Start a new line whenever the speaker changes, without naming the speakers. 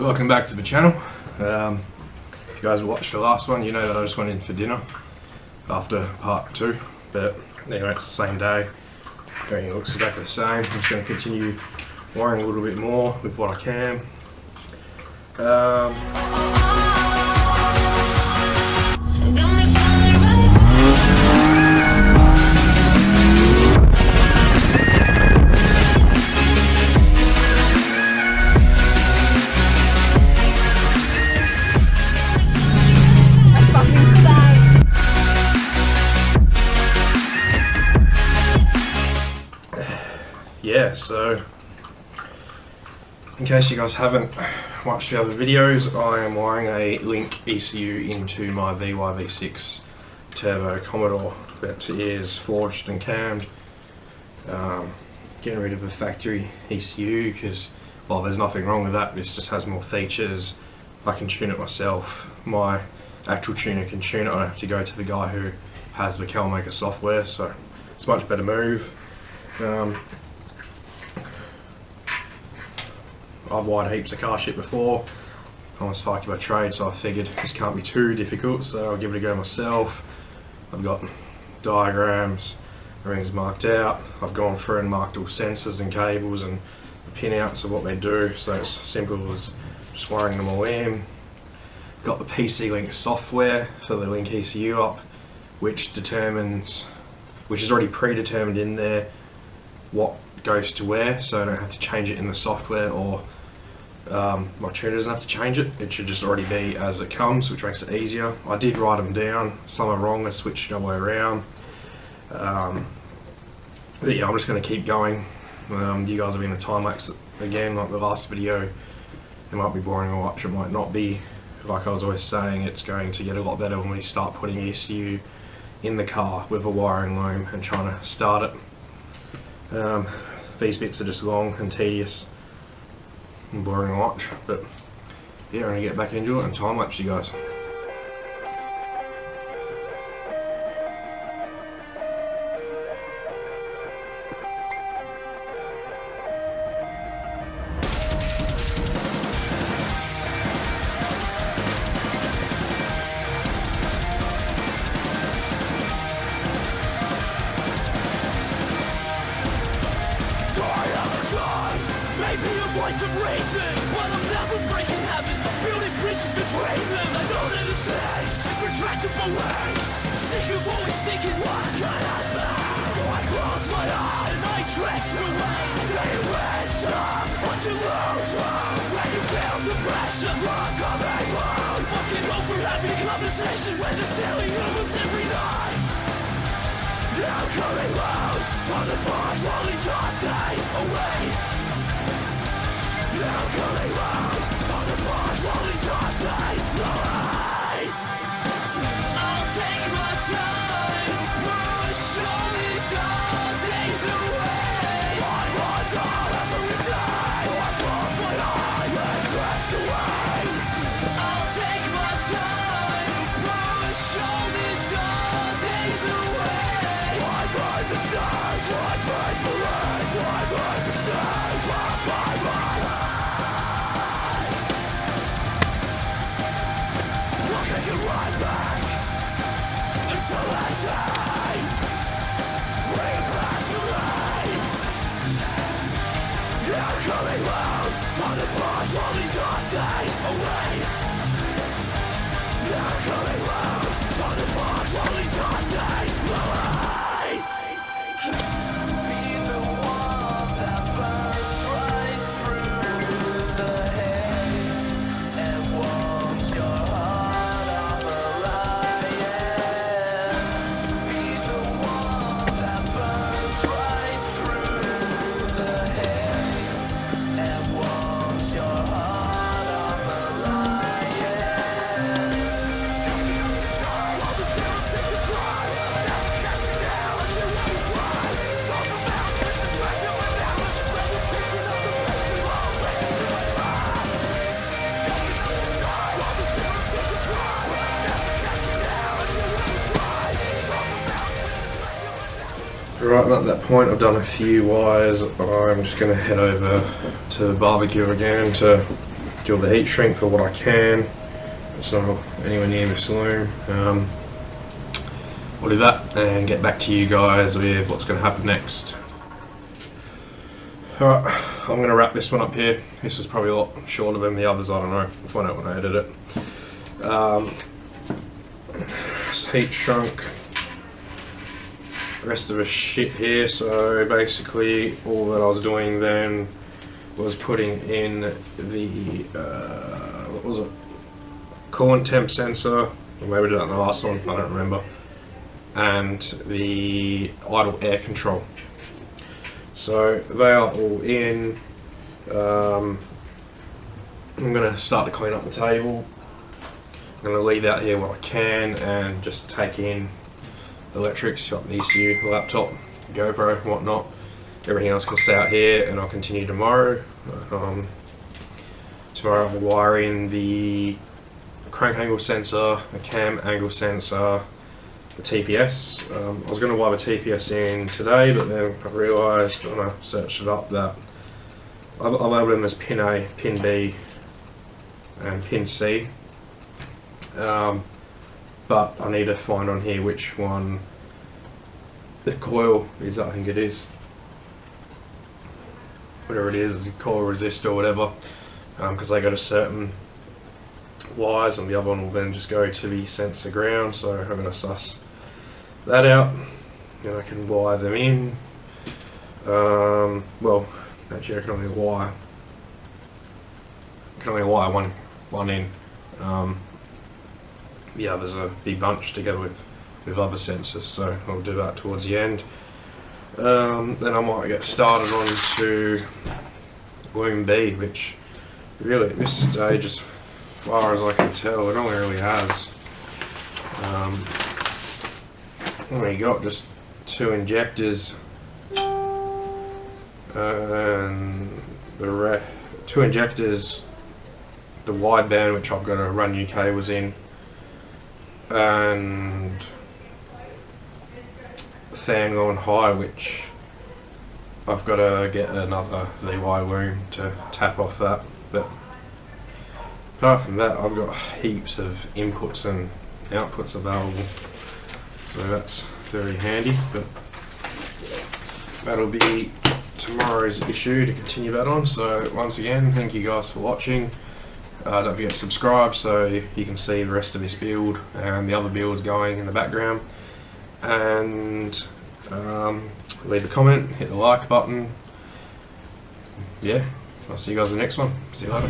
Welcome back to the channel. If you guys watched the last one, you know that I just went in for dinner after part 2, but anyway, it's the same day. Everything looks exactly the same. I'm just going to continue wiring a little bit more with what I can. Yeah, so in case you guys haven't watched the other videos, I am wiring a Link ECU into my VY-V6 Turbo Commodore that is forged and cammed. Getting rid of the factory ECU because, well, there's nothing wrong with that, this just has more features. I can tune it myself. My actual tuner can tune it. I don't have to go to the guy who has the CalMaker software, so it's a much better move. I've wired heaps of car shit before. I'm a spiky by trade, so I figured this can't be too difficult, so I'll give it a go myself. I've got diagrams, everything's marked out. I've gone through and marked all sensors and cables and the pin outs of what they do, so it's simple as just wiring them all in. Got the PC Link software for the Link ECU up, which is already predetermined in there what goes to where, so I don't have to change it in the software, or my tuner doesn't have to change it. It should just already be as it comes, which makes it easier. I did write them down, some are wrong, I switched the other way around. But yeah, I'm just going to keep going. You guys have been in a time lapse again, like the last video. It might be boring to watch, it might not be. Like I was always saying, it's going to get a lot better when we start putting ECU in the car with a wiring loom and trying to start it. These bits are just long and tedious and boring to watch, but yeah, I'm going to get back into it and time lapse you guys.
Maybe a voice of reason, but I'm never breaking habits, building bridges between them. I know that it's says retractable ways, sick of always thinking what can happen. So I close my eyes and I drift away. They wins up, but you lose hope when you feel the pressure. I'm coming home, fucking over having a conversation when they're telling you it's every night. I'm coming loose from the bars, only 10 days away. I'm coming loose from the bars, only 10 days away. I'll take my time, push all these days away. I want all every day, so I close my eyes and drift away. I'll take my time, push all these days away. Why my mistake, why pray for it, why my mistake, I'll find my life. Take it right back until I die. Bring it back to life. I'm coming loose from the bars, only 10 days away. I'm coming loose from the bars, only 10 days away. Be the one that burns right through the haze and warms your heart.
Right, I'm at that point, I've done a few wires. I'm just going to head over to the barbecue again to do all the heat shrink for what I can. It's not anywhere near my saloon. I'll do that and get back to you guys with what's going to happen next. Alright, I'm going to wrap this one up here. This is probably a lot shorter than the others, I don't know. I'll find out when I edit it. Heat shrunk. The rest of the shit here, so basically all that I was doing then was putting in the, what was it? Coolant temp sensor, or maybe I did that in the last one, I don't remember. And the idle air control. So they are all in. I'm going to start to clean up the table. I'm going to leave out here what I can and just take in the electrics, got the ECU, the laptop, GoPro, whatnot. Everything else can stay out here, and I'll continue tomorrow. Tomorrow I'll wire in the crank angle sensor, the cam angle sensor, the TPS. I was going to wire the TPS in today, but then I realised when I searched it up that I've labelled them as pin A, pin B and pin C. But I need to find on here which one the coil is. I think it is. Whatever it is, the coil resistor or whatever, because they got a certain wires, and the other one will then just go to the sensor ground. So I'm going to suss that out, and I can wire them in. Well, actually I can only wire one in. The others are be bunched together with other sensors, so I'll do that towards the end. Then I might get started on to Wound B, which really at this stage, as far as I can tell, it only really has only got just 2 injectors, and the 2 injectors, the wideband which I've got to run new cables in, and fan on high, which I've got to get another VY loom to tap off that. But apart from that, I've got heaps of inputs and outputs available, so that's very handy. But that'll be tomorrow's issue to continue that on. So once again, thank you guys for watching. Don't forget to subscribe so you can see the rest of this build and the other builds going in the background. And leave a comment, hit the like button. Yeah, I'll see you guys in the next one. See you later.